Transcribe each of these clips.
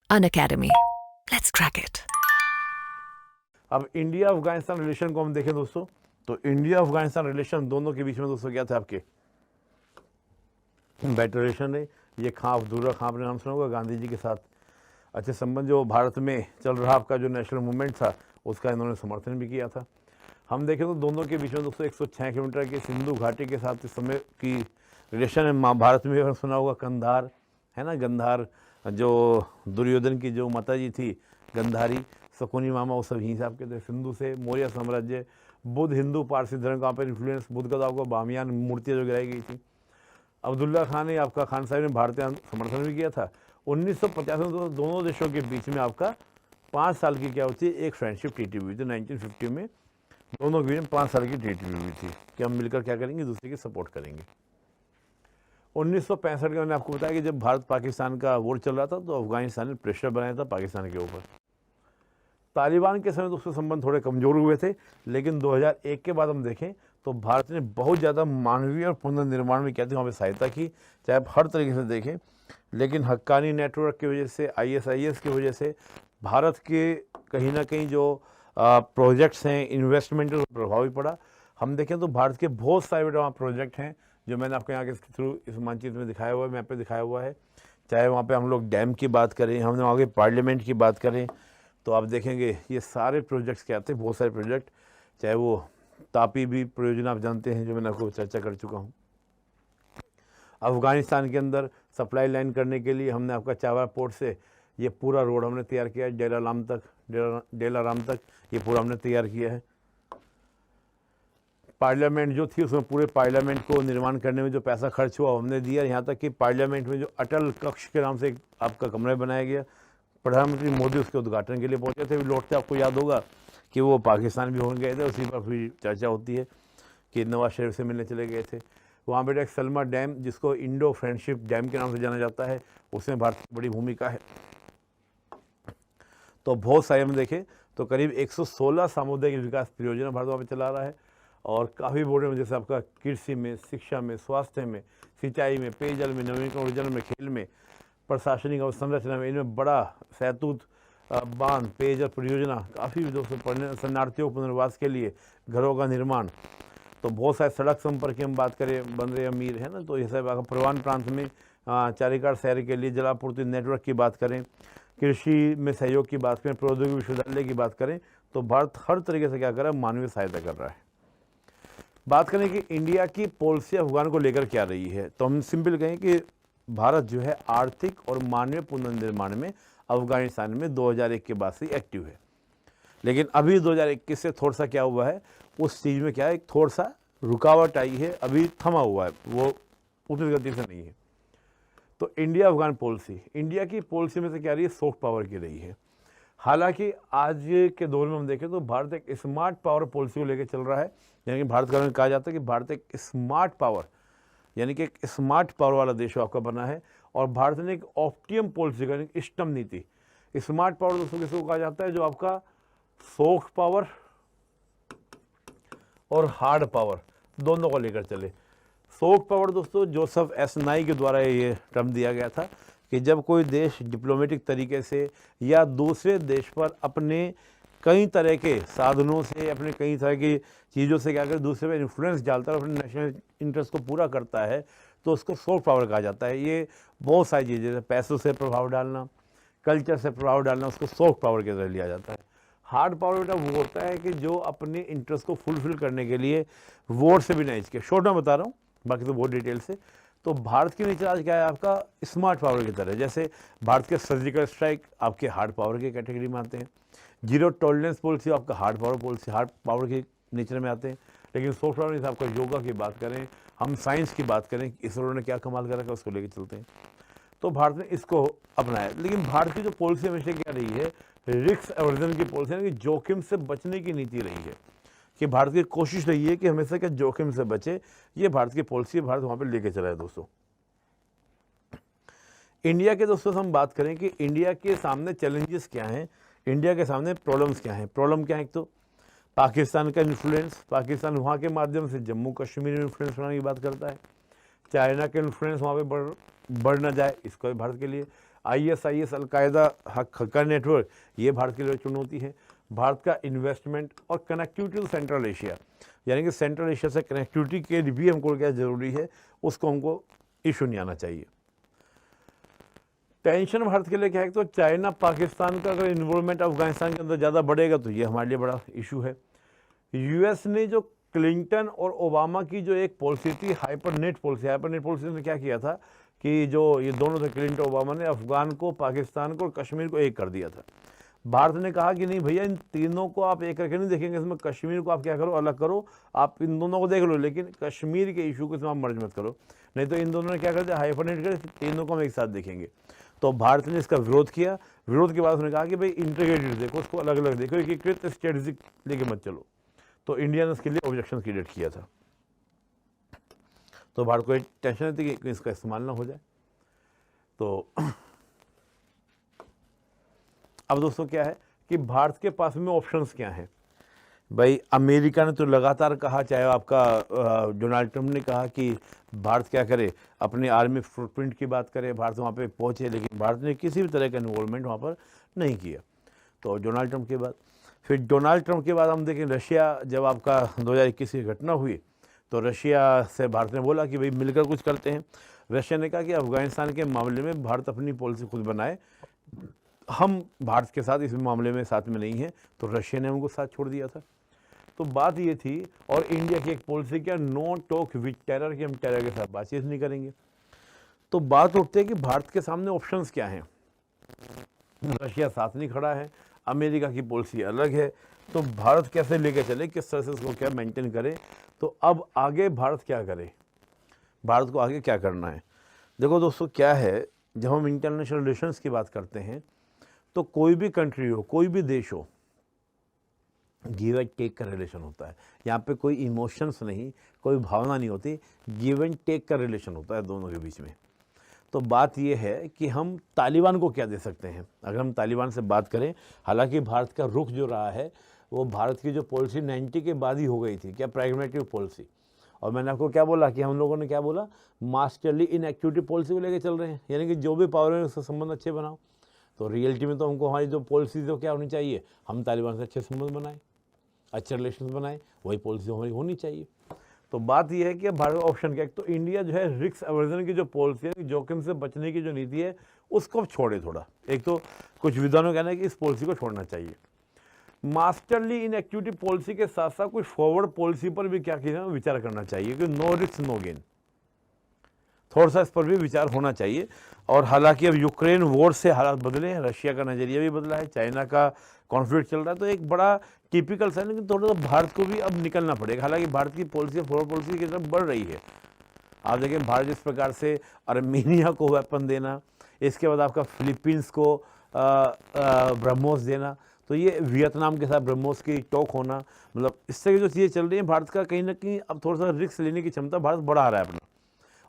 Unacademy. Let's crack it. अब India Afghanistan relation को हम देखें दोस्तों, तो इंडिया अफगानिस्तान रिलेशन दोनों के बीच में दोस्तों क्या थे आपके बेटर रिलेशन है। ये खां अब्दुल्ला खां आपने नाम सुना होगा, गांधी जी के साथ अच्छे संबंध। जो भारत में चल रहा आपका जो नेशनल मूवमेंट था उसका इन्होंने समर्थन भी किया था। हम देखें तो दोनों के बीच में दोस्तों 106 किलोमीटर की सिंधु घाटी के साथ इस समय की रिलेशन है। महाभारत में सुना होगा कंधार है ना, गंधार जो दुर्योधन की जो माता जी थी गंधारी, शकुनी मामा, वो सब यहीं से आपके थे। सिंधु से मौर्य साम्राज्य, बुद्ध हिंदू पारसी धर्म का पर इन्फ्लुएंस, बुद्ध का आपको बामियान मूर्तियाँ जो गिराई गई थी। अब्दुल्ला खान ने आपका खान साहब ने भारतीय समर्थन भी किया था। 1950 में दोनों देशों के बीच में आपका 5 साल की क्या होती है एक फ्रेंडशिप ट्रीटी हुई थी। 1950 में दोनों के बीच में 5 साल की ट्रीटी हुई थी कि हम मिलकर क्या करेंगे, दूसरे की सपोर्ट करेंगे। 1965 के मैंने आपको बताया कि जब भारत पाकिस्तान का वॉर चल रहा था तो अफगानिस्तान ने प्रेशर बनाया था पाकिस्तान के ऊपर। तालिबान के समय तो उसके संबंध थोड़े कमज़ोर हुए थे, लेकिन 2001 के बाद हम देखें तो भारत ने बहुत ज़्यादा मानवीय और पुनर्निर्माण में क्या थी वहाँ पर सहायता की, चाहे आप हर तरीके से देखें। लेकिन हक्कानी नेटवर्क की वजह से, ISIS की वजह से भारत के कहीं ना कहीं जो प्रोजेक्ट्स हैं, इन्वेस्टमेंट है, प्रभाव भी पड़ा। हम देखें तो भारत के बहुत सारे वहाँ प्रोजेक्ट हैं जो मैंने आपको यहाँ के थ्रू इस मानचित्र में दिखाया हुआ है, मैप पे दिखाया हुआ है। चाहे वहाँ पे हम लोग डैम की बात करें, हमने वहाँ के पार्लियामेंट की बात करें, तो आप देखेंगे ये सारे प्रोजेक्ट्स क्या आते हैं, बहुत सारे प्रोजेक्ट। चाहे वो तापी भी परियोजना आप जानते हैं जो मैंने आपको चर्चा कर चुका हूँ। अफ़गानिस्तान के अंदर सप्लाई लाइन करने के लिए हमने आपका चावा पोर्ट से ये पूरा रोड हमने तैयार किया है, डेलाराम तक ये पूरा हमने तैयार किया है। पार्लियामेंट जो थी उसमें पूरे पार्लियामेंट को निर्माण करने में जो पैसा खर्च हुआ हमने दिया। यहाँ तक कि पार्लियामेंट में जो अटल कक्ष के नाम से एक आपका कमरा बनाया गया, प्रधानमंत्री मोदी उसके उद्घाटन के लिए पहुंचे थे। लौटते आपको याद होगा कि वो पाकिस्तान भी होने गए थे, उसी पर फिर चर्चा होती है कि नवाज शरीफ से मिलने चले गए थे। वहाँ पर एक सलमा डैम जिसको इंडो फ्रेंडशिप डैम के नाम से जाना जाता है, उसमें भारत की बड़ी भूमिका है। तो बहुत सारे हम देखें तो करीब 116 सामुदायिक विकास परियोजना भारत वहाँ पर चला रहा है। और काफ़ी बोर्ड में जैसे आपका कृषि में, शिक्षा में, स्वास्थ्य में, सिंचाई में, पेयजल में, नवीकरण ऊर्जा में, खेल में, प्रशासनिक अवसंरचना में, इनमें बड़ा सैतूत बांध, पेयजल परियोजना, काफ़ी दोस्तों पढ़ने, शरणार्थियों पुनर्वास के लिए घरों का निर्माण। तो बहुत सारे सड़क संपर्क की हम बात करें, बन रहे अमीर है ना, तो ये सब परवान प्रांत में चारिकार शहर के लिए जलापूर्ति नेटवर्क की बात करें, कृषि में सहयोग की बात करें, प्रौद्योगिकी विश्वविद्यालय की बात करें, तो भारत हर तरीके से क्या कर रहा है, मानवीय सहायता कर रहा है। बात करें कि इंडिया की पॉलिसी अफगान को लेकर क्या रही है, तो हम सिंपल कहें कि भारत जो है आर्थिक और मानवीय पुनर्निर्माण में अफगानिस्तान में 2001 के बाद से एक्टिव है। लेकिन अभी 2021 से थोड़ा सा क्या हुआ है, उस चीज़ में क्या है, एक थोड़ा सा रुकावट आई है, अभी थमा हुआ है, वो उतनी गति से नहीं है। तो इंडिया अफगान पॉलिसी, इंडिया की पॉलिसी में से क्या रही है, सॉफ्ट पावर की रही है। हालांकि आज के दौर में हम देखें तो भारत एक स्मार्ट पावर पॉलिसी को लेकर चल रहा है। यानी कि भारत का कहा जाता है कि भारत एक स्मार्ट पावर, यानी कि एक स्मार्ट पावर वाला देश आपका बना है। और भारत ने एक ऑप्टिमम पॉलिसी का, इष्टम नीति, स्मार्ट पावर दोस्तों किसको कहा जाता है, जो आपका सॉफ्ट पावर और हार्ड पावर दोनों को लेकर चले। सॉफ्ट पावर दोस्तों जोसेफ एस नाई के द्वारा ये टर्म दिया गया था कि जब कोई देश डिप्लोमेटिक तरीके से या दूसरे देश पर अपने कई तरह के साधनों से, अपने कई तरह की चीज़ों से क्या कर दूसरे पर इन्फ्लुएंस डालता है और अपने नेशनल इंटरेस्ट को पूरा करता है, तो उसको सॉफ्ट पावर कहा जाता है। ये बहुत सारी चीज़ें, जैसे पैसों से प्रभाव डालना, कल्चर से प्रभाव डालना, उसको सॉफ्ट पावर के तरह लिया जाता है। हार्ड पावर बेटा वो होता है कि जो अपने इंटरेस्ट को फुलफिल करने के लिए वोट से भी नहीं हिचके। शॉर्ट में बता रहा हूँ, बाकी तो बहुत डिटेल से। तो भारत की नीचे आज क्या है, आपका स्मार्ट पावर की तरह। जैसे भारत के सर्जिकल स्ट्राइक आपके हार्ड पावर की कैटेगरी में आते हैं। जीरो टॉलरेंस पॉलिसी आपका hard power policy, hard power के नेचर में आते हैं। लेकिन सॉफ्ट पावर जैसे आपका योगा की बात करें, हम साइंस की बात करें, इसरो ने क्या कमाल कर रखा है, उसको लेकर चलते हैं। तो भारत ने इसको अपनाया। लेकिन भारत की जो पॉलिसी हमेशा क्या रही है, रिस्क एवर्जन की पॉलिसी, यानी कि जोखिम से बचने की नीति रही है। कि भारत की कोशिश रही है कि हमेशा क्या जोखिम से बचे, ये भारत की पॉलिसी, भारत वहाँ पे लेके चला है दोस्तों। इंडिया के दोस्तों हम बात करें कि इंडिया के सामने चैलेंजेस क्या हैं, इंडिया के सामने प्रॉब्लम्स क्या हैं। प्रॉब्लम क्या है, एक तो पाकिस्तान का इन्फ्लुएंस, पाकिस्तान वहाँ के माध्यम से जम्मू कश्मीर में इन्फ्लुएंस बनाने की बात करता है। चाइना का इन्फ्लुएंस वहाँ पे बढ़ ना जाए, इसको भी भारत के लिए। ISIS, अलकायदा, हक्का नेटवर्क, ये भारत के लिए चुनौती है। भारत का इन्वेस्टमेंट और कनेक्टिविटी टू सेंट्रल एशिया, यानी कि सेंट्रल एशिया से कनेक्टिविटी के लिए भी हमको क्या ज़रूरी है, उसको हमको इशू नहीं आना चाहिए। टेंशन भारत के लिए क्या है, तो चाइना पाकिस्तान का अगर इन्वॉल्वमेंट अफगानिस्तान के अंदर ज़्यादा बढ़ेगा तो ये हमारे लिए बड़ा इशू है। US ने जो क्लिंटन और ओबामा की जो एक पॉलिसी थी, हाइपरनेट पॉलिसी ने क्या किया था कि जो ये दोनों थे, क्लिंटन ओबामा ने अफगान को, पाकिस्तान को और कश्मीर को एक कर दिया था। भारत ने कहा कि नहीं भैया, इन तीनों को आप एक करके नहीं देखेंगे, इसमें कश्मीर को आप क्या करो, अलग करो, आप इन दोनों को देख लो, लेकिन कश्मीर के इशू को इसमें आप मर्ज मत करो, नहीं तो इन दोनों ने क्या कर दिया, हाइपरनेट कर, तीनों को हम एक साथ देखेंगे। तो भारत ने इसका विरोध किया। विरोध के बाद उसने कहा कि भाई इंटीग्रेटेड देखो, उसको अलग अलग देखो, एकीकृत स्ट्रेटेजिक लेके मत चलो। तो इंडिया ने इसके लिए ऑब्जेक्शन क्रिएट किया था। तो भारत को एक टेंशन थी कि इसका इस्तेमाल ना हो जाए। तो अब दोस्तों क्या है कि भारत के पास में ऑप्शंस क्या हैं। भाई अमेरिका ने तो लगातार कहा, चाहे आपका डोनाल्ड ट्रंप ने कहा कि भारत क्या करे, अपनी आर्मी फुटप्रिंट की बात करे, भारत वहाँ पे पहुँचे, लेकिन भारत ने किसी भी तरह का इन्वॉल्वमेंट वहाँ पर नहीं किया। तो डोनाल्ड ट्रंप के बाद, फिर डोनाल्ड ट्रंप के बाद हम देखें रशिया, जब आपका 2021 की घटना हुई तो रशिया से भारत ने बोला कि भाई मिलकर कुछ करते हैं। रशिया ने कहा कि अफगानिस्तान के मामले में भारत अपनी पॉलिसी खुद बनाए, हम भारत के साथ इस मामले में साथ में नहीं हैं। तो रशिया ने उनको साथ छोड़ दिया था। तो बात ये थी, और इंडिया की एक पॉलिसी क्या, नो टॉक विद टेरर, कि हम टेरर के साथ बातचीत नहीं करेंगे। तो बात उठती है कि भारत के सामने ऑप्शंस क्या हैं। रशिया साथ नहीं खड़ा है, अमेरिका की पॉलिसी अलग है, तो भारत कैसे लेके चले, किस तरह से उसको क्या मेंटेन करे। तो अब आगे भारत क्या करे, भारत को आगे क्या करना है। देखो दोस्तों क्या है, जब हम इंटरनेशनल रिलेशंस की बात करते हैं तो कोई भी कंट्री हो, कोई भी देश हो, गिव एंड टेक का रिलेशन होता है। यहाँ पे कोई इमोशंस नहीं, कोई भावना नहीं होती, गिव एंड टेक का रिलेशन होता है दोनों के बीच में। तो बात यह है कि हम तालिबान को क्या दे सकते हैं। अगर हम तालिबान से बात करें, हालांकि भारत का रुख जो रहा है वो भारत की जो पॉलिसी 90 के बाद ही हो गई थी, क्या प्रैग्मेटिव पॉलिसी। और मैंने आपको क्या बोला कि हम लोगों ने क्या बोला, मास्टरली इनएक्टिविटी पॉलिसी को लेकर चल रहे हैं, यानी कि जो भी पावर है उससे संबंध अच्छे बनाओ। तो रियलिटी में तो हमको हमारी जो पॉलिसी तो क्या होनी चाहिए, हम तालिबान से अच्छे संबंध बनाएं, अच्छे रिलेशन बनाएं, वही पॉलिसी हमारी होनी चाहिए। तो बात यह है कि अब भारत ऑप्शन क्या है, तो इंडिया जो है रिस्क अवर्जन की जो पॉलिसी है, जोखिम से बचने की जो नीति है, उसको अब छोड़े थोड़ा। एक तो कुछ विद्वानों का कहना है कि इस पॉलिसी को छोड़ना चाहिए। मास्टरली इनएक्टिविटी पॉलिसी के साथ साथ कुछ फॉरवर्ड पॉलिसी पर भी क्या किया विचार करना चाहिए कि नो रिस्क नो गेन, थोड़ा सा इस पर भी विचार होना चाहिए। और हालांकि अब यूक्रेन वॉर से हालात बदले हैं, रशिया का नज़रिया भी बदला है, चाइना का कॉन्फ्लिक्ट चल रहा है, तो एक बड़ा टिपिकल सा है, लेकिन थोड़ा सा भारत को भी अब निकलना पड़ेगा। हालांकि भारत की पॉलिसी फॉरवर्ड पॉलिसी की तरफ बढ़ रही है। आप देखें भारत जिस प्रकार से अर्मेनिया को वेपन देना, इसके बाद आपका फिलीपींस को ब्रह्मोस देना, तो ये वियतनाम के साथ ब्रह्मोस की टॉक होना, मतलब इस तरह की जो चीज़ें चल रही हैं, भारत का कहीं ना कहीं अब थोड़ा सा रिस्क लेने की क्षमता भारत बढ़ा रहा है अपना।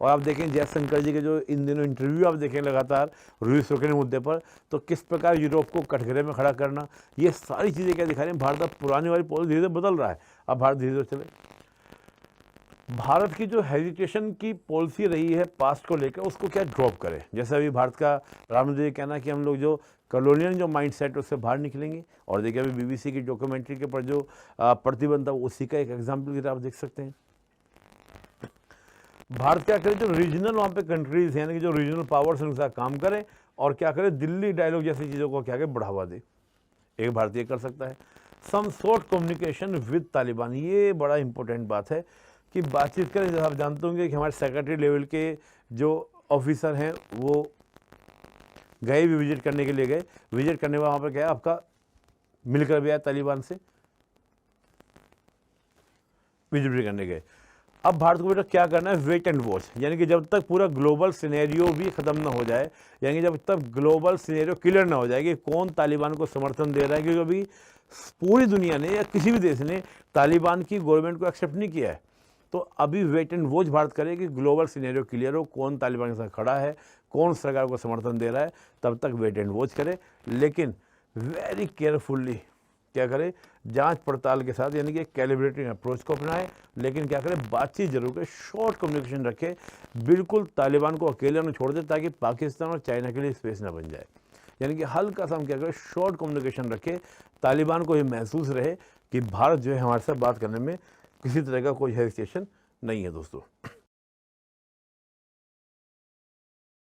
और आप देखें जयशंकर जी के जो इन दिनों इंटरव्यू आप देखें लगातार रूस यूक्रेन मुद्दे पर, तो किस प्रकार यूरोप को कटघरे में खड़ा करना, ये सारी चीज़ें क्या दिखा रही हैं, भारत अब पुरानी वाली पॉलिसी धीरे धीरे बदल रहा है। अब भारत धीरे धीरे चले, भारत की जो हेजिटेशन की पॉलिसी रही है पास्ट को लेकर, उसको क्या ड्रॉप करे। जैसे अभी भारत का प्रधानमंत्री कहना कि हम लोग जो कॉलोनियल जो माइंडसेट उससे बाहर निकलेंगे। और देखिए अभी BBC की डॉक्यूमेंट्री के पर जो प्रतिबंध था, उसी का एक एग्जाम्पल की आप देख सकते हैं। भारत क्या करे, जो रीजनल वहाँ पे कंट्रीज हैं, यानी कि जो रीजनल पावर्स हैं, उनके साथ काम करे, और क्या करे, दिल्ली डायलॉग जैसी चीज़ों को क्या करे, बढ़ावा दे। एक भारतीय कर सकता है। Some sort communication with Taliban, ये बड़ा इंपॉर्टेंट बात है कि बातचीत करें। जैसे आप जानते होंगे कि हमारे सेक्रेटरी लेवल के जो ऑफिसर हैं वो गए भी, विजिट करने के लिए गए, विजिट करने वहाँ पर क्या आपका मिलकर भी आया, तालिबान से विजिट भी करने गए। अब भारत को बेटा क्या करना है, वेट एंड वॉच, यानी कि जब तक पूरा ग्लोबल सिनेरियो भी ख़त्म ना हो जाए, यानी कि जब तक ग्लोबल सिनेरियो क्लियर ना हो जाए कि कौन तालिबान को समर्थन दे रहा है, क्योंकि अभी पूरी दुनिया ने या किसी भी देश ने तालिबान की गवर्नमेंट को एक्सेप्ट नहीं किया है। तो अभी वेट एंड वॉच भारत करे कि ग्लोबल सिनेरियो क्लियर हो, कौन तालिबान के साथ खड़ा है, कौन सरकार को समर्थन दे रहा है, तब तक वेट एंड वॉच करे। लेकिन वेरी केयरफुल्ली क्या करे, जांच पड़ताल के साथ यानी कि कैलिब्रेटिंग अप्रोच को अपनाए, लेकिन क्या करे, बातचीत जरूर करे, शॉर्ट कम्युनिकेशन रखे, बिल्कुल तालिबान को अकेले न छोड़ दे ताकि पाकिस्तान और चाइना के लिए स्पेस ना बन जाए। यानी कि हल्का सा हम क्या करें, शॉर्ट कम्युनिकेशन रखे, तालिबान को ये महसूस रहे कि भारत जो है हमारे साथ बात करने में किसी तरह का कोई हेजिटेशन नहीं है दोस्तों।